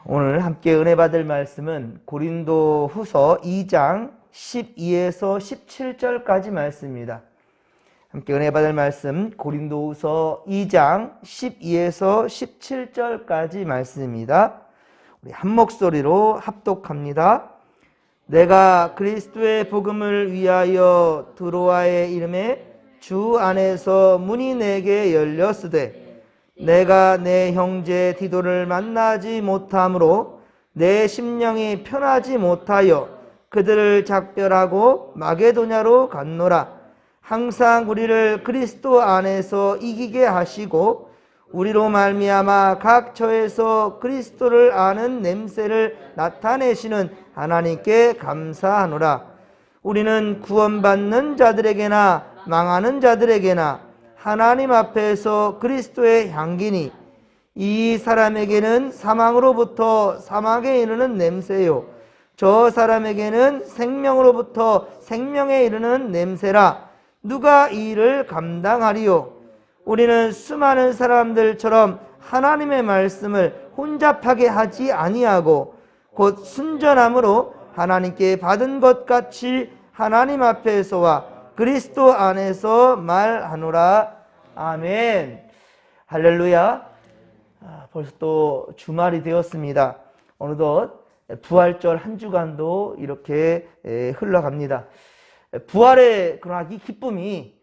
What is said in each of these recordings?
오늘 함께 은혜 받을 말씀은 고린도 후서 2장 12에서 17절까지 말씀입니다. 함께 은혜 받을 말씀 고린도 후서 2장 12에서 17절까지 말씀입니다. 우리 한 목소리로 합독합니다. 내가 그리스도의 복음을 위하여 드로아의 이름에 주 안에서 문이 내게 열렸으되 내가 내 형제 디도를 만나지 못함으로 내 심령이 편하지 못하여 그들을 작별하고 마게도냐로 갔노라. 항상 우리를 그리스도 안에서 이기게 하시고 우리로 말미암아 각 처에서 그리스도를 아는 냄새를 나타내시는 하나님께 감사하노라. 우리는 구원받는 자들에게나 망하는 자들에게나 하나님 앞에서 그리스도의 향기니 이 사람에게는 사망으로부터 사망에 이르는 냄새요 저 사람에게는 생명으로부터 생명에 이르는 냄새라. 누가 이 일을 감당하리요? 우리는 수많은 사람들처럼 하나님의 말씀을 혼잡하게 하지 아니하고 곧 순전함으로 하나님께 받은 것 같이 하나님 앞에서와 그리스도 안에서 말하노라. 아멘. 할렐루야. 벌써 또 주말이 되었습니다. 어느덧 부활절 한 주간도 이렇게 흘러갑니다. 부활의 그런 이 기쁨이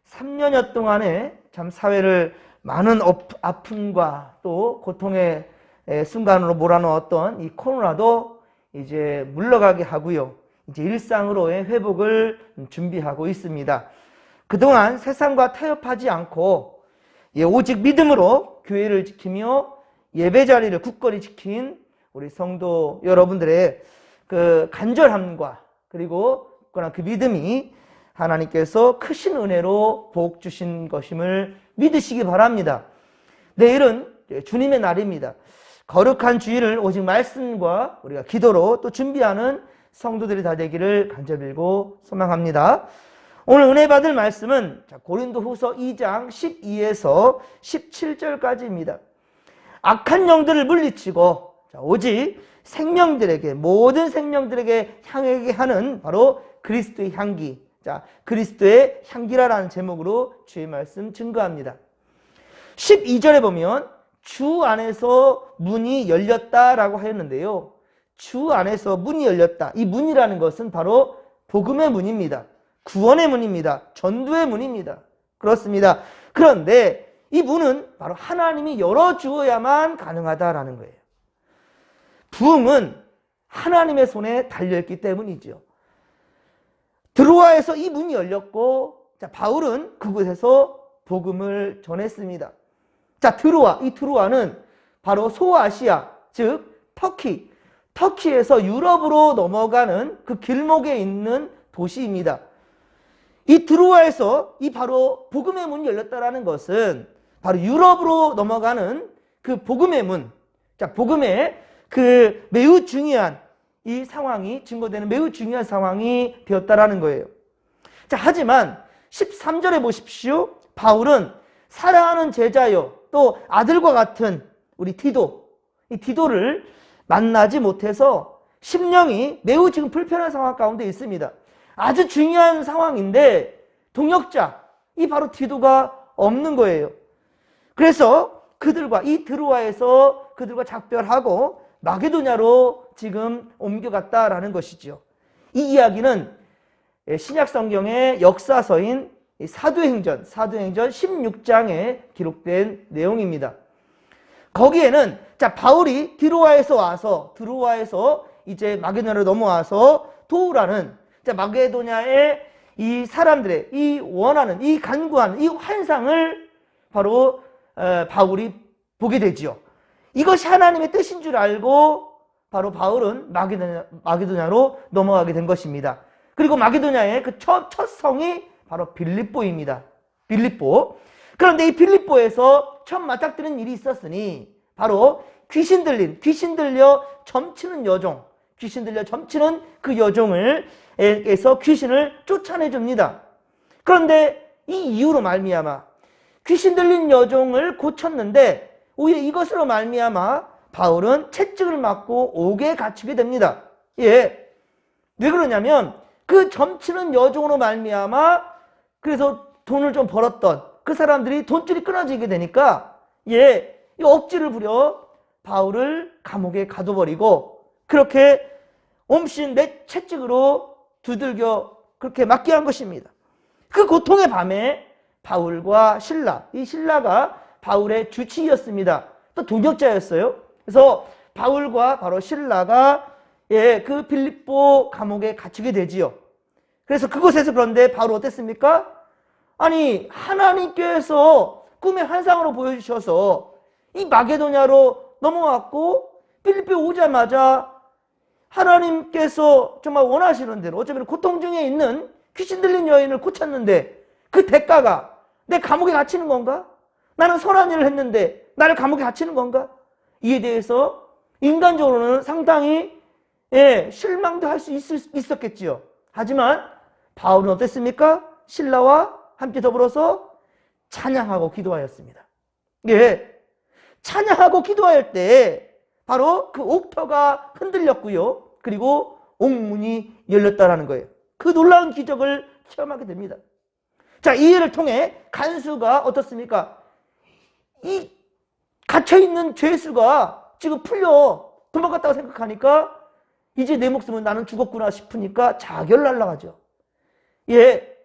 3년여 동안에 참 사회를 많은 아픔과 또 고통의 순간으로 몰아넣었던 이 코로나도 이제 물러가게 하고요. 이제 일상으로의 회복을 준비하고 있습니다. 그동안 세상과 타협하지 않고 오직 믿음으로 교회를 지키며 예배 자리를 굳건히 지킨 우리 성도 여러분들의 그 간절함과 그리고 그 믿음이 하나님께서 크신 은혜로 복 주신 것임을 믿으시기 바랍니다. 내일은 주님의 날입니다. 거룩한 주일을 오직 말씀과 우리가 기도로 또 준비하는 성도들이 다 되기를 간절히 빌고 소망합니다. 오늘 은혜 받을 말씀은 고린도 후서 2장 12에서 17절까지입니다. 악한 영들을 물리치고 오직 생명들에게, 모든 생명들에게 향하게 하는 바로 그리스도의 향기, 그리스도의 향기라라는 제목으로 주의 말씀 증거합니다. 12절에 보면 주 안에서 문이 열렸다라고 하였는데요. 주 안에서 문이 열렸다. 이 문이라는 것은 바로 복음의 문입니다. 구원의 문입니다. 전도의 문입니다. 그렇습니다. 그런데 이 문은 바로 하나님이 열어주어야만 가능하다라는 거예요. 부흥은 하나님의 손에 달려있기 때문이죠. 드로아에서 이 문이 열렸고, 바울은 그곳에서 복음을 전했습니다. 드로아, 이 드로아는 바로 소아시아, 즉 터키에서 유럽으로 넘어가는 그 길목에 있는 도시입니다. 이 드로아에서 이 바로 복음의 문이 열렸다라는 것은 바로 유럽으로 넘어가는 그 복음의 문, 복음의 그 매우 중요한 이 상황이 증거되는 매우 중요한 상황이 되었다라는 거예요. 하지만 13절에 보십시오. 바울은 사랑하는 제자요 또 아들과 같은 우리 디도, 이 디도를 만나지 못해서 심령이 매우 지금 불편한 상황 가운데 있습니다. 아주 중요한 상황인데 동역자, 이 바로 디도가 없는 거예요. 그래서 그들과 이 드로아에서 그들과 작별하고 마게도냐로 지금 옮겨갔다라는 것이죠. 이 이야기는 신약 성경의 역사서인 사도행전 16장에 기록된 내용입니다. 거기에는 바울이 드로아에서 이제 마게도냐로 넘어와서 도우라는 마게도냐의 이 사람들의 이 원하는, 이 간구하는 이 환상을 바로 바울이 보게 되지요. 이것이 하나님의 뜻인 줄 알고 바로 바울은 마게도냐로 넘어가게 된 것입니다. 그리고 마게도냐의 그 첫 성이 바로 빌립보입니다. 빌립보. 그런데 이 빌립보에서 처음 맞닥뜨리는 일이 있었으니 바로 귀신 들려 점치는 여종, 귀신 들려 점치는 그 여종에서 귀신을 쫓아내 줍니다. 그런데 이 이유로 말미암아 귀신 들린 여종을 고쳤는데 오히려 이것으로 말미암아 바울은 채찍을 맞고 옥에 갇히게 됩니다. 예. 왜 그러냐면 그 점치는 여종으로 말미암아 그래서 돈을 좀 벌었던 그 사람들이 돈줄이 끊어지게 되니까 예, 이 억지를 부려 바울을 감옥에 가둬버리고 그렇게 온신 내 채찍으로 두들겨 그렇게 맞게 한 것입니다. 그 고통의 밤에 바울과 실라, 이 실라가 바울의 주치의였습니다. 또 동역자였어요. 그래서 바울과 바로 실라가 예, 그 빌립보 감옥에 갇히게 되지요. 그래서 그곳에서 그런데 바울 어땠습니까? 아니 하나님께서 꿈의 환상으로 보여주셔서 이 마게도냐로 넘어왔고 빌립보에 오자마자 하나님께서 정말 원하시는 대로 어쩌면 고통 중에 있는 귀신 들린 여인을 고쳤는데 그 대가가 내 감옥에 갇히는 건가? 나는 선한 일을 했는데 나를 감옥에 갇히는 건가? 이에 대해서 인간적으로는 상당히 예, 실망도 할 수 있었겠지요. 하지만 바울은 어땠습니까? 실라와 함께 더불어서 찬양하고 기도하였습니다. 예, 찬양하고 기도할 때 바로 그 옥터가 흔들렸고요. 그리고 옥문이 열렸다라는 거예요. 그 놀라운 기적을 체험하게 됩니다. 자, 이 일을 통해 간수가 어떻습니까? 이 갇혀있는 죄수가 지금 풀려 도망갔다고 생각하니까 이제 내 목숨은 나는 죽었구나 싶으니까 자결을 하려고 하죠. 예,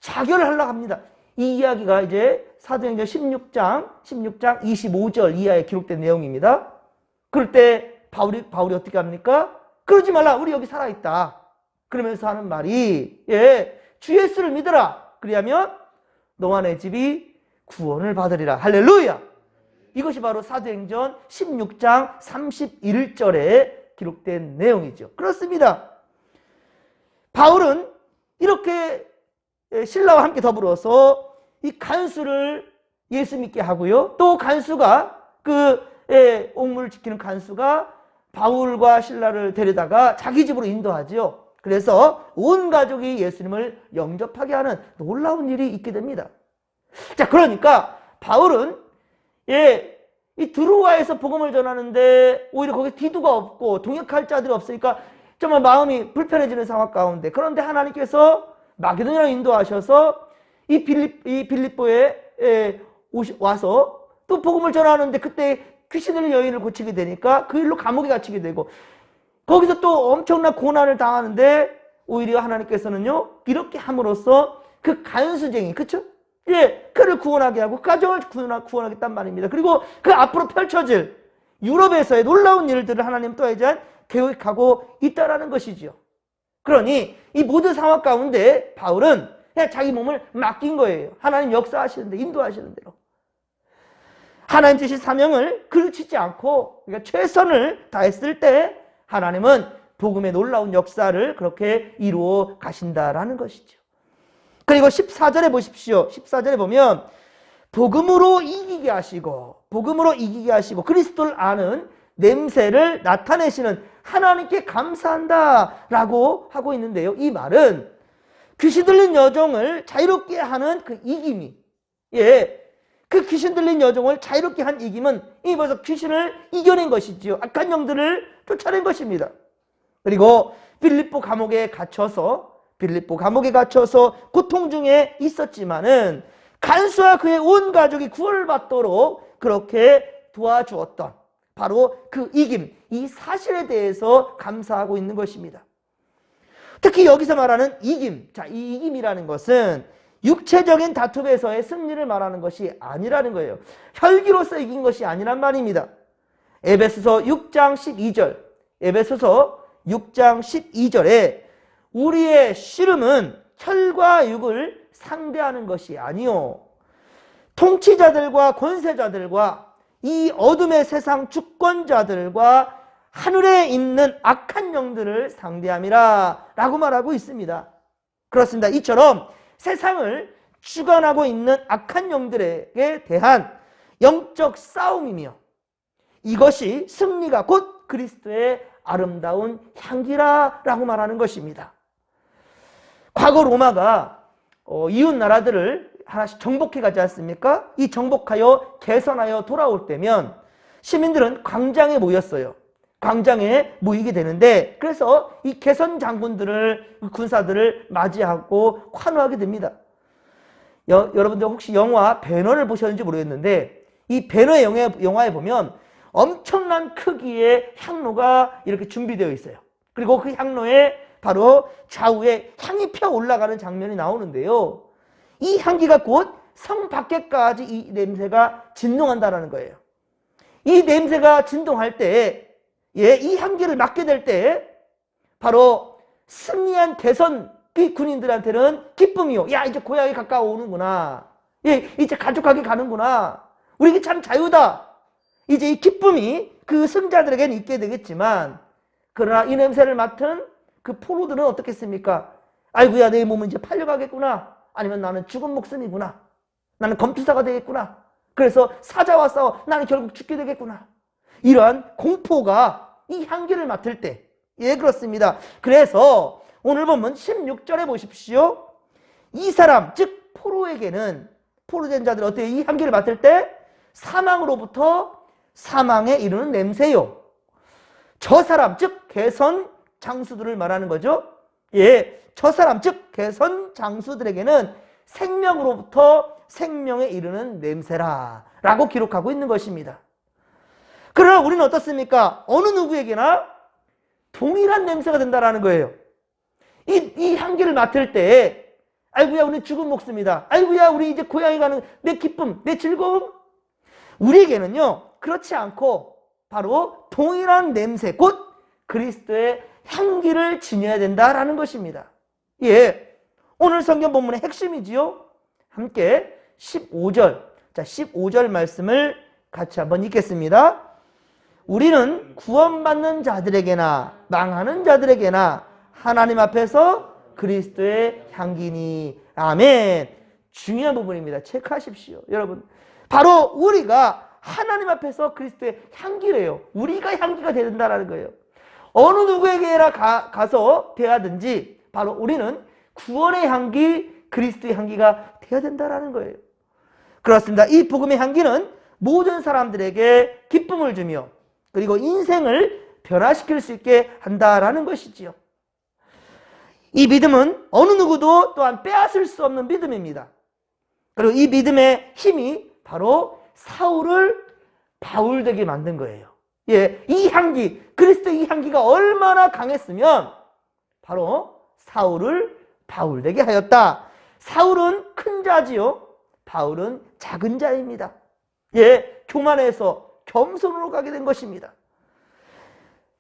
자결을 하려고 합니다. 이 이야기가 이제 사도행전 16장 25절 이하에 기록된 내용입니다. 그럴 때 바울이 어떻게 합니까? 그러지 말라, 우리 여기 살아있다. 그러면서 하는 말이 예, 주 예수를 믿어라. 그리하면 너와 내 집이 구원을 받으리라. 할렐루야. 이것이 바로 사도행전 16장 31절에 기록된 내용이죠. 그렇습니다. 바울은 이렇게 신라와 함께 더불어서 이 간수를 예수 믿게 하고요. 또 간수가 옥문을 지키는 간수가 바울과 신라를 데려다가 자기 집으로 인도하지요. 그래서 온 가족이 예수님을 영접하게 하는 놀라운 일이 있게 됩니다. 자, 그러니까 바울은 이 드로아에서 복음을 전하는데 오히려 거기 디도가 없고 동역할 자들이 없으니까 정말 마음이 불편해지는 상황 가운데, 그런데 하나님께서 마게도냐로 인도하셔서 이 빌립보에 와서 또 복음을 전하는데 그때 귀신 들린 여인을 고치게 되니까 그 일로 감옥에 갇히게 되고 거기서 또 엄청난 고난을 당하는데 오히려 하나님께서는요 이렇게 함으로써 그 간수쟁이, 그쵸? 예, 그를 구원하게 하고 가정을 구원하겠단 말입니다. 그리고 그 앞으로 펼쳐질 유럽에서의 놀라운 일들을 하나님 또 이제 계획하고 있다라는 것이지요. 그러니 이 모든 상황 가운데 바울은 그냥 자기 몸을 맡긴 거예요. 하나님 역사하시는데, 인도하시는 대로. 하나님 주신 사명을 그르치지 않고 그러니까 최선을 다했을 때 하나님은 복음의 놀라운 역사를 그렇게 이루어 가신다라는 것이죠. 그리고 14절에 보십시오. 14절에 보면 복음으로 이기게 하시고 그리스도를 아는 냄새를 나타내시는 하나님께 감사한다라고 하고 있는데요. 이 말은 귀신 들린 여종을 자유롭게 하는 그 이김이, 그 귀신 들린 여종을 자유롭게 한 이김은 이 벌써 귀신을 이겨낸 것이지요. 악한 영들을 쫓아낸 것입니다. 그리고 빌립보 감옥에 갇혀서 고통 중에 있었지만은 간수와 그의 온 가족이 구원을 받도록 그렇게 도와주었던 바로 그 이김, 이 사실에 대해서 감사하고 있는 것입니다. 특히 여기서 말하는 이김, 자, 이 이김이라는 것은 육체적인 다툼에서의 승리를 말하는 것이 아니라는 거예요. 혈기로서 이긴 것이 아니란 말입니다. 에베소서 6장 12절에 우리의 씨름은 혈과 육을 상대하는 것이 아니요 통치자들과 권세자들과 이 어둠의 세상 주권자들과 하늘에 있는 악한 영들을 상대함이라 라고 말하고 있습니다. 그렇습니다. 이처럼 세상을 주관하고 있는 악한 영들에게 대한 영적 싸움이며 이것이 승리가 곧 그리스도의 아름다운 향기라라고 말하는 것입니다. 과거 로마가 이웃 나라들을 하나씩 정복해 가지 않습니까? 이 정복하여 개선하여 돌아올 때면 시민들은 광장에 모였어요. 광장에 모이게 되는데, 그래서 이 개선 장군들을, 군사들을 맞이하고 환호하게 됩니다. 여러분들 혹시 영화 배너를 보셨는지 모르겠는데, 이 배너 영화에 보면 엄청난 크기의 향로가 이렇게 준비되어 있어요. 그리고 그 향로에 바로 좌우에 향이 펴 올라가는 장면이 나오는데요. 이 향기가 곧 성 밖에까지 이 냄새가 진동한다는 거예요. 이 냄새가 진동할 때, 이 향기를 맡게 될 때 바로 승리한 개선 군인들한테는 기쁨이요. 야, 이제 고향에 가까워오는구나. 이제 가족하게 가는구나. 우리 참 자유다. 이제 이 기쁨이 그 승자들에게는 있게 되겠지만, 그러나 이 냄새를 맡은 그 포로들은 어떻겠습니까? 아이고야, 내 몸은 이제 팔려가겠구나. 아니면 나는 죽은 목숨이구나. 나는 검투사가 되겠구나. 그래서 사자와 싸워 나는 결국 죽게 되겠구나. 이러한 공포가 이 향기를 맡을 때, 그렇습니다. 그래서 오늘 본문 16절에 보십시오. 이 사람, 즉 포로에게는, 포로된 자들은 어때요? 이 향기를 맡을 때 사망으로부터 사망에 이르는 냄새요. 저 사람, 즉 개선 장수들을 말하는 거죠. 저 사람, 즉 개선 장수들에게는 생명으로부터 생명에 이르는 냄새라 라고 기록하고 있는 것입니다. 그러나 우리는 어떻습니까? 어느 누구에게나 동일한 냄새가 된다라는 거예요. 이 향기를 맡을 때, 아이고야, 우리 죽은 목숨이다. 아이고야, 우리 이제 고향에 가는 내 기쁨, 내 즐거움. 우리에게는요, 그렇지 않고 바로 동일한 냄새, 곧 그리스도의 향기를 지녀야 된다라는 것입니다. 오늘 성경 본문의 핵심이지요. 함께 15절, 자 15절 말씀을 같이 한번 읽겠습니다. 우리는 구원받는 자들에게나 망하는 자들에게나 하나님 앞에서 그리스도의 향기니. 아멘. 중요한 부분입니다. 체크하십시오. 여러분, 바로 우리가 하나님 앞에서 그리스도의 향기래요. 우리가 향기가 되야 된다는 거예요. 어느 누구에게나 가서 대하든지 바로 우리는 구원의 향기, 그리스도의 향기가 되어야 된다는 거예요. 그렇습니다. 이 복음의 향기는 모든 사람들에게 기쁨을 주며 그리고 인생을 변화시킬 수 있게 한다라는 것이지요. 이 믿음은 어느 누구도 또한 빼앗을 수 없는 믿음입니다. 그리고 이 믿음의 힘이 바로 사울을 바울되게 만든 거예요. 이 향기, 그리스도의 이 향기가 얼마나 강했으면 바로 사울을 바울되게 하였다. 사울은 큰 자지요. 바울은 작은 자입니다. 교만해서 겸손으로 가게 된 것입니다.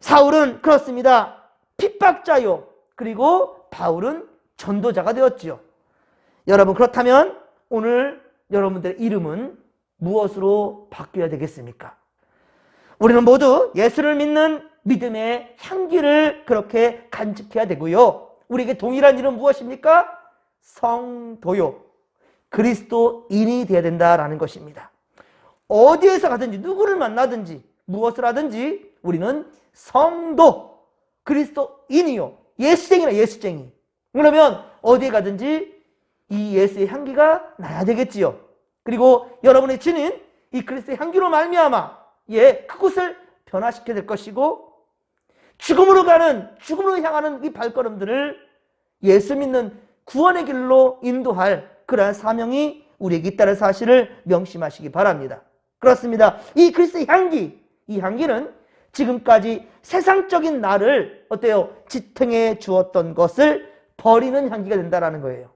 사울은 그렇습니다. 핍박자요. 그리고 바울은 전도자가 되었지요. 여러분, 그렇다면 오늘 여러분들의 이름은 무엇으로 바뀌어야 되겠습니까? 우리는 모두 예수를 믿는 믿음의 향기를 그렇게 간직해야 되고요. 우리에게 동일한 이름 무엇입니까? 성도요. 그리스도인이 되어야 된다라는 것입니다. 어디에서 가든지 누구를 만나든지 무엇을 하든지 우리는 성도, 그리스도인이요. 예수쟁이나 예수쟁이. 그러면 어디에 가든지 이 예수의 향기가 나야 되겠지요. 그리고 여러분의 주는 이 그리스도의 향기로 말미암아 그곳을 변화시켜야 될 것이고, 죽음으로 향하는 이 발걸음들을 예수 믿는 구원의 길로 인도할 그러한 사명이 우리에게 있다는 사실을 명심하시기 바랍니다. 그렇습니다. 이 그리스도의 향기, 이 향기는 지금까지 세상적인 나를 어때요? 지탱해 주었던 것을 버리는 향기가 된다는 거예요.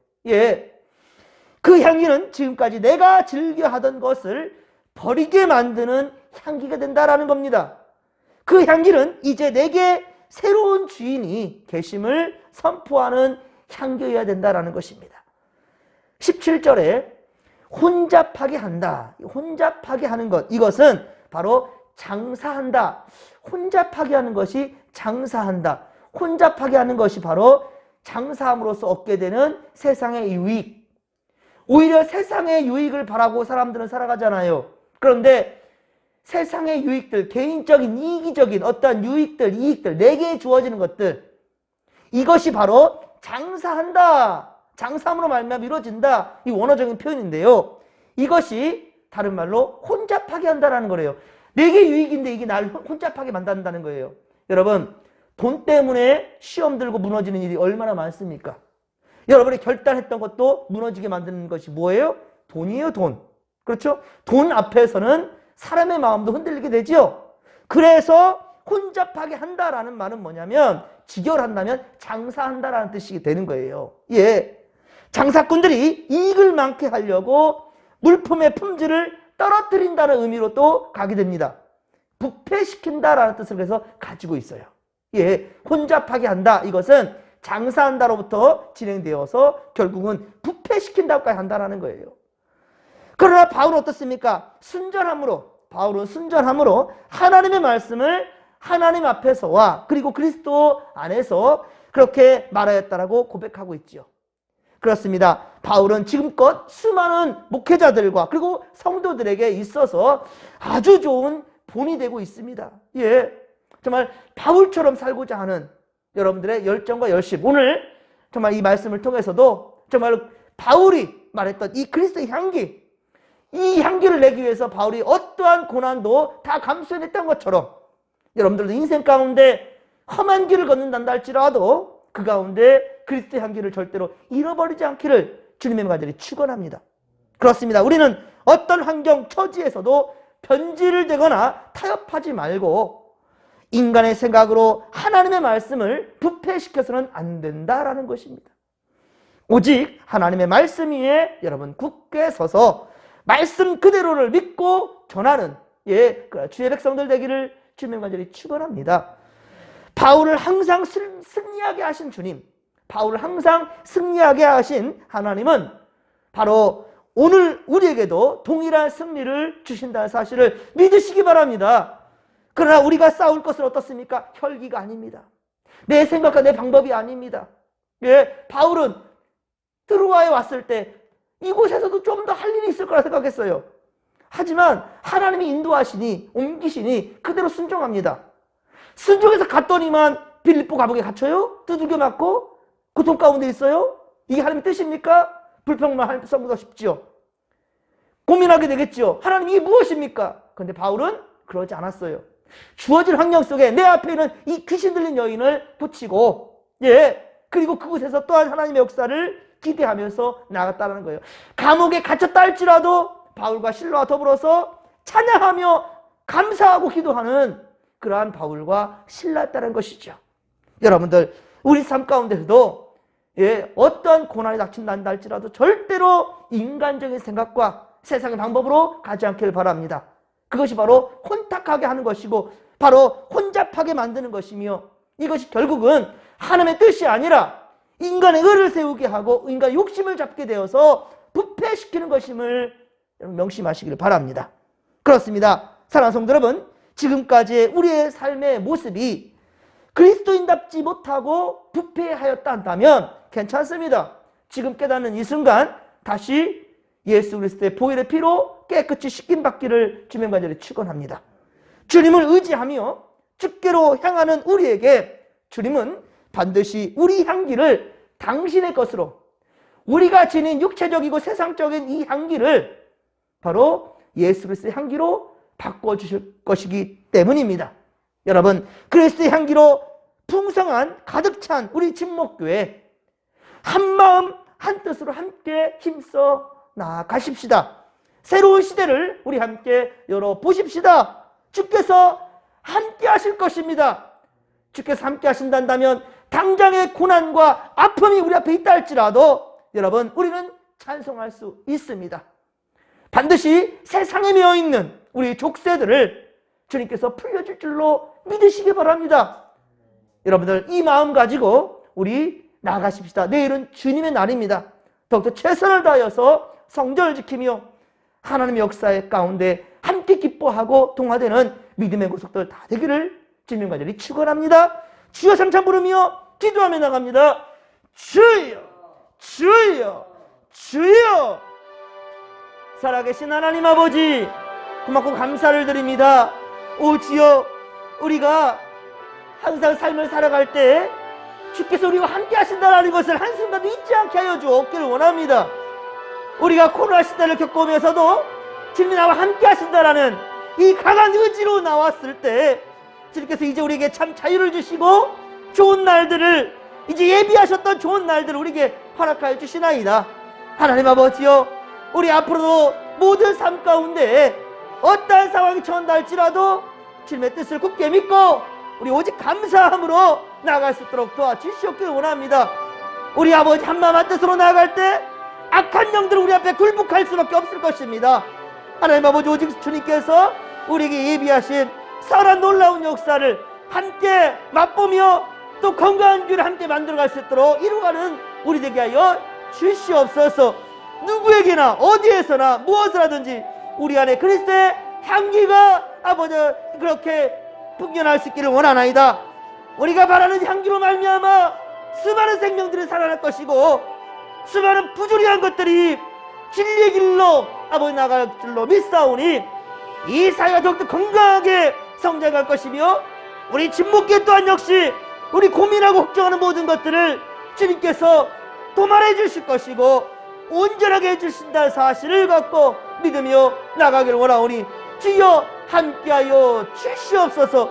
그 향기는 지금까지 내가 즐겨 하던 것을 버리게 만드는 향기가 된다는 겁니다. 그 향기는 이제 내게 새로운 주인이 계심을 선포하는 향기여야 된다는 것입니다. 17절에 혼잡하게 한다. 혼잡하게 하는 것, 이것은 바로 장사한다. 혼잡하게 하는 것이 장사한다. 혼잡하게 하는 것이 바로 장사함으로써 얻게 되는 세상의 유익. 오히려 세상의 유익을 바라고 사람들은 살아가잖아요. 그런데 세상의 유익들, 개인적인 이기적인 어떠한 유익들, 이익들, 내게 주어지는 것들, 이것이 바로 장사한다. 장사함으로 말미암아 이루어진다. 이 원어적인 표현인데요. 이것이 다른 말로 혼잡하게 한다라는 거래요. 내게 유익인데 이게 나를 혼잡하게 만든다는 거예요. 여러분, 돈 때문에 시험 들고 무너지는 일이 얼마나 많습니까? 여러분이 결단했던 것도 무너지게 만드는 것이 뭐예요? 돈이에요, 돈. 그렇죠? 돈 앞에서는 사람의 마음도 흔들리게 되죠. 그래서 혼잡하게 한다라는 말은 뭐냐면, 직결한다면 장사한다라는 뜻이 되는 거예요. 예. 장사꾼들이 이익을 많게 하려고 물품의 품질을 떨어뜨린다는 의미로 또 가게 됩니다. 부패시킨다라는 뜻을 그래서 가지고 있어요. 예. 혼잡하게 한다. 이것은 장사한다로부터 진행되어서 결국은 부패시킨다고까지 한다라는 거예요. 그러나 바울은 어떻습니까? 바울은 순전함으로 하나님의 말씀을 하나님 앞에서와 그리고 그리스도 안에서 그렇게 말하였다라고 고백하고 있죠. 그렇습니다. 바울은 지금껏 수많은 목회자들과 그리고 성도들에게 있어서 아주 좋은 본이 되고 있습니다. 예, 정말 바울처럼 살고자 하는 여러분들의 열정과 열심, 오늘 정말 이 말씀을 통해서도 정말 바울이 말했던 이 그리스도의 향기, 이 향기를 내기 위해서 바울이 어떠한 고난도 다 감수해냈던 것처럼 여러분들도 인생 가운데 험한 길을 걷는단다 할지라도 그 가운데 그리스도의 향기를 절대로 잃어버리지 않기를 주님의 간절히 축원합니다. 그렇습니다. 우리는 어떤 환경, 처지에서도 변질을 되거나 타협하지 말고 인간의 생각으로 하나님의 말씀을 부패시켜서는 안 된다라는 것입니다. 오직 하나님의 말씀 위에 여러분 굳게 서서 말씀 그대로를 믿고 전하는 주의 백성들 되기를 주님 간절히 축원합니다. 바울을 항상 승리하게 하신 주님, 바울을 항상 승리하게 하신 하나님은 바로 오늘 우리에게도 동일한 승리를 주신다는 사실을 믿으시기 바랍니다. 그러나 우리가 싸울 것은 어떻습니까? 혈기가 아닙니다. 내 생각과 내 방법이 아닙니다. 예, 바울은 드로아에 왔을 때 이곳에서도 좀 더 할 일이 있을 거라 생각했어요. 하지만 하나님이 인도하시니 옮기시니 그대로 순종합니다. 순종해서 갔더니만 빌립보 감옥에 갇혀요? 두들겨 맞고 고통 가운데 있어요? 이게 하나님의 뜻입니까? 불평만 하기가 쉽죠. 고민하게 되겠죠. 하나님 이게 무엇입니까? 그런데 바울은 그러지 않았어요. 주어진 환경 속에 내 앞에 있는 이 귀신 들린 여인을 붙이고 그리고 그곳에서 또한 하나님의 역사를 기대하면서 나갔다는 거예요. 감옥에 갇혔다 할지라도 바울과 실로와 더불어서 찬양하며 감사하고 기도하는 그러한 바울과 실라였다는 것이죠. 여러분들, 우리 삶 가운데서도 어떤 고난이 닥친다 할지라도 절대로 인간적인 생각과 세상의 방법으로 가지 않기를 바랍니다. 그것이 바로 혼탁하게 하는 것이고 바로 혼잡하게 만드는 것이며 이것이 결국은 하나님의 뜻이 아니라 인간의 의를 세우게 하고 인간의 욕심을 잡게 되어서 부패시키는 것임을 명심하시기를 바랍니다. 그렇습니다. 사랑하는 성도 여러분, 지금까지의 우리의 삶의 모습이 그리스도인답지 못하고 부패하였다 한다면 괜찮습니다. 지금 깨닫는 이 순간 다시 예수 그리스도의 보혈의 피로 깨끗이 씻김받기를 주님 간절히 축원합니다. 주님을 의지하며 주께로 향하는 우리에게 주님은 반드시 우리 향기를 당신의 것으로, 우리가 지닌 육체적이고 세상적인 이 향기를 바로 예수 그리스도의 향기로 바꿔주실 것이기 때문입니다. 여러분, 그리스도의 향기로 풍성한 가득 찬 우리 진목교회 한마음 한뜻으로 함께 힘써 나아가십시다. 새로운 시대를 우리 함께 열어보십시다. 주께서 함께 하실 것입니다. 주께서 함께 하신다면 당장의 고난과 아픔이 우리 앞에 있다 할지라도 여러분, 우리는 찬송할 수 있습니다. 반드시 세상에 매여있는 우리 족쇄들을 주님께서 풀려줄 줄로 믿으시기 바랍니다. 여러분들, 이 마음 가지고 우리 나아가십시다. 내일은 주님의 날입니다. 더욱더 최선을 다하여서 성전을 지키며 하나님의 역사의 가운데 함께 기뻐하고 동화되는 믿음의 고속들 다 되기를 주님 간절히 축원합니다. 주여 삼창 부르며 기도하며 나갑니다. 주여, 주여, 주여. 살아계신 하나님 아버지, 고맙고 감사를 드립니다. 오 주여, 우리가 항상 삶을 살아갈 때 주께서 우리와 함께 하신다는 것을 한순간도 잊지 않게 하여 주옵기를 원합니다. 우리가 코로나 시대를 겪어오면서도 주님이 나와 함께 하신다는 이 강한 의지로 나왔을 때 주님께서 이제 우리에게 참 자유를 주시고 좋은 날들을, 이제 예비하셨던 좋은 날들을 우리에게 허락하여 주시나이다. 하나님 아버지여, 우리 앞으로도 모든 삶 가운데 어떠한 상황이 처한다 할지라도 주님의 뜻을 굳게 믿고 우리 오직 감사함으로 나아갈 수 있도록 도와주시옵기를 원합니다. 우리 아버지 한마음 한뜻으로 나아갈 때 악한 영들은 우리 앞에 굴복할 수밖에 없을 것입니다. 하나님 아버지, 오직 주님께서 우리에게 예비하신 선한 놀라운 역사를 함께 맛보며 또 건강한 길을 함께 만들어갈 수 있도록 이루어가는 우리 되게 하여 주시옵소서. 누구에게나 어디에서나 무엇을 하든지 우리 안에 그리스도의 향기가 아버지 그렇게 풍겨날 수 있기를 원하나이다. 우리가 바라는 향기로 말미암아 수많은 생명들이 살아날 것이고 수많은 부조리한 것들이 진리의 길로 아버지 나갈 줄로 믿사오니 이 사회가 더욱더 건강하게 성장할 것이며 우리 진목계 또한 역시 우리 고민하고 걱정하는 모든 것들을 주님께서 도말해 주실 것이고 온전하게 해주신다는 사실을 갖고 믿으며 나가기를 원하오니 주여 함께하여 주시옵소서.